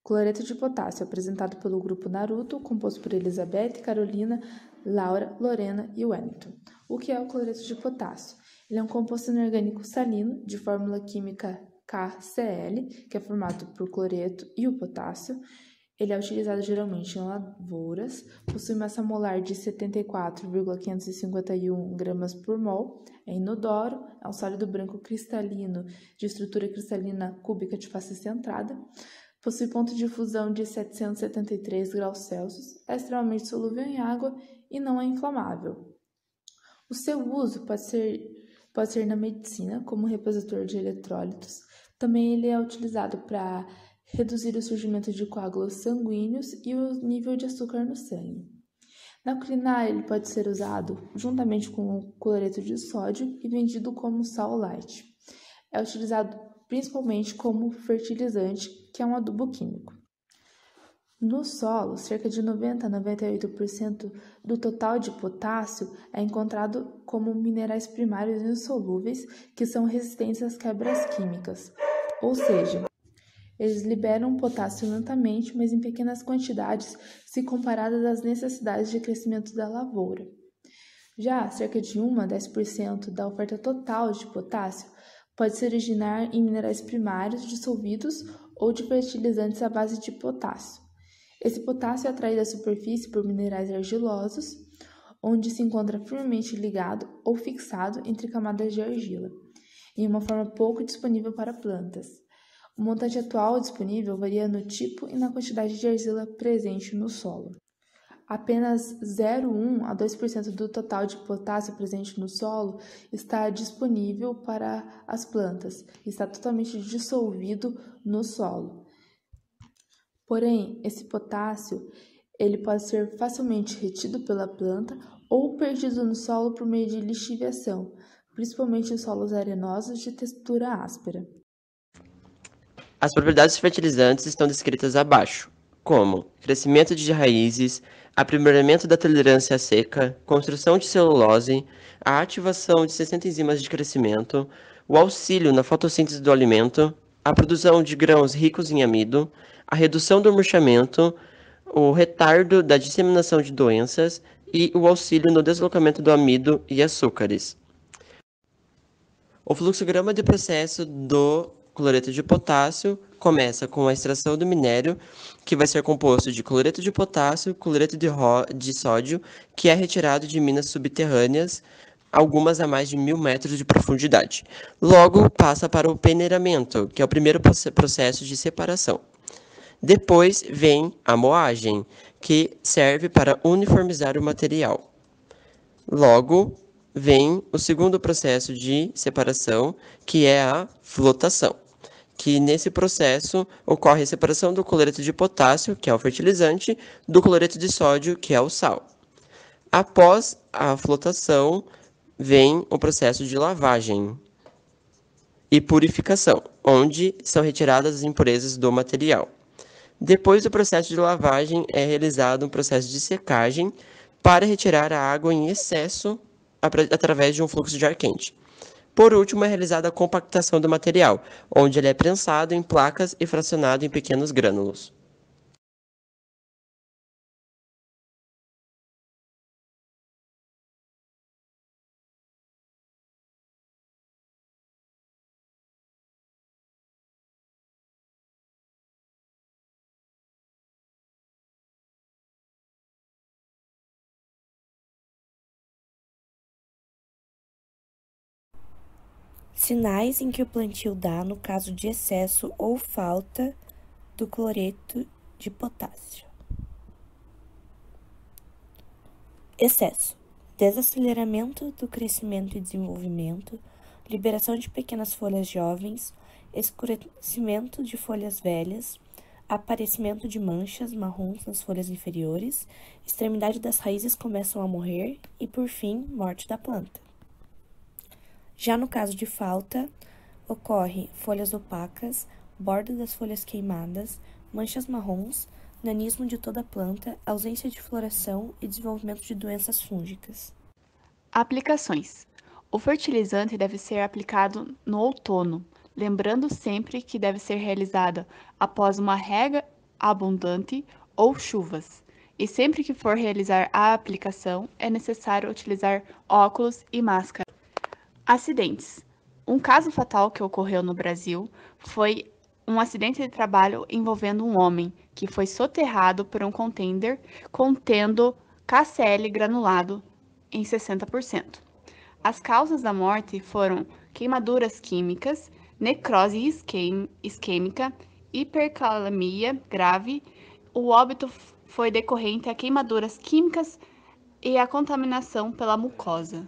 Cloreto de potássio, apresentado pelo grupo Naruto, composto por Elizabeth, Carolina, Laura, Lorena e Wellington. O que é o cloreto de potássio? Ele é um composto inorgânico salino, de fórmula química KCl, que é formado por cloreto e o potássio. Ele é utilizado geralmente em lavouras, possui massa molar de 74,551 gramas por mol, é inodoro, é um sólido branco cristalino de estrutura cristalina cúbica de face centrada, possui ponto de fusão de 773 graus Celsius, é extremamente solúvel em água e não é inflamável. O seu uso pode ser na medicina como repositor de eletrólitos. Também ele é utilizado para reduzir o surgimento de coágulos sanguíneos e o nível de açúcar no sangue. Na culinária, ele pode ser usado juntamente com o cloreto de sódio e vendido como sal light. É utilizado principalmente como fertilizante, que é um adubo químico. No solo, cerca de 90 a 98% do total de potássio é encontrado como minerais primários insolúveis que são resistentes às quebras químicas, ou seja, eles liberam potássio lentamente, mas em pequenas quantidades se comparadas às necessidades de crescimento da lavoura. Já cerca de 1 a 10% da oferta total de potássio pode se originar em minerais primários dissolvidos ou de fertilizantes à base de potássio. Esse potássio é atraído à superfície por minerais argilosos, onde se encontra firmemente ligado ou fixado entre camadas de argila, em uma forma pouco disponível para plantas. O montante atual disponível varia no tipo e na quantidade de argila presente no solo. Apenas 0,1 a 2% do total de potássio presente no solo está disponível para as plantas, está totalmente dissolvido no solo. Porém, esse potássio ele pode ser facilmente retido pela planta ou perdido no solo por meio de lixiviação, principalmente em solos arenosos de textura áspera. As propriedades fertilizantes estão descritas abaixo, como crescimento de raízes, aprimoramento da tolerância à seca, construção de celulose, a ativação de 60 enzimas de crescimento, o auxílio na fotossíntese do alimento, a produção de grãos ricos em amido, a redução do murchamento, o retardo da disseminação de doenças e o auxílio no deslocamento do amido e açúcares. O fluxograma de processo do cloreto de potássio começa com a extração do minério, que vai ser composto de cloreto de potássio, cloreto de sódio, que é retirado de minas subterrâneas, algumas a mais de 1.000 metros de profundidade. Logo, passa para o peneiramento, que é o primeiro processo de separação. Depois vem a moagem, que serve para uniformizar o material. Logo, vem o segundo processo de separação, que é a flotação, que nesse processo ocorre a separação do cloreto de potássio, que é o fertilizante, do cloreto de sódio, que é o sal. Após a flotação, vem o processo de lavagem e purificação, onde são retiradas as impurezas do material. Depois do processo de lavagem, é realizado um processo de secagem para retirar a água em excesso através de um fluxo de ar quente. Por último, é realizada a compactação do material, onde ele é prensado em placas e fracionado em pequenos grânulos. Sinais em que o plantio dá no caso de excesso ou falta do cloreto de potássio. Excesso: desaceleramento do crescimento e desenvolvimento, liberação de pequenas folhas jovens, escurecimento de folhas velhas, aparecimento de manchas marrons nas folhas inferiores, extremidade das raízes começam a morrer e, por fim, morte da planta. Já no caso de falta, ocorre folhas opacas, borda das folhas queimadas, manchas marrons, nanismo de toda a planta, ausência de floração e desenvolvimento de doenças fúngicas. Aplicações. O fertilizante deve ser aplicado no outono, lembrando sempre que deve ser realizada após uma rega abundante ou chuvas. E sempre que for realizar a aplicação, é necessário utilizar óculos e máscara. Acidentes. Um caso fatal que ocorreu no Brasil foi um acidente de trabalho envolvendo um homem que foi soterrado por um contender contendo KCl granulado em 60%. As causas da morte foram queimaduras químicas, necrose isquêmica, hipercalemia grave. O óbito foi decorrente a queimaduras químicas e a contaminação pela mucosa.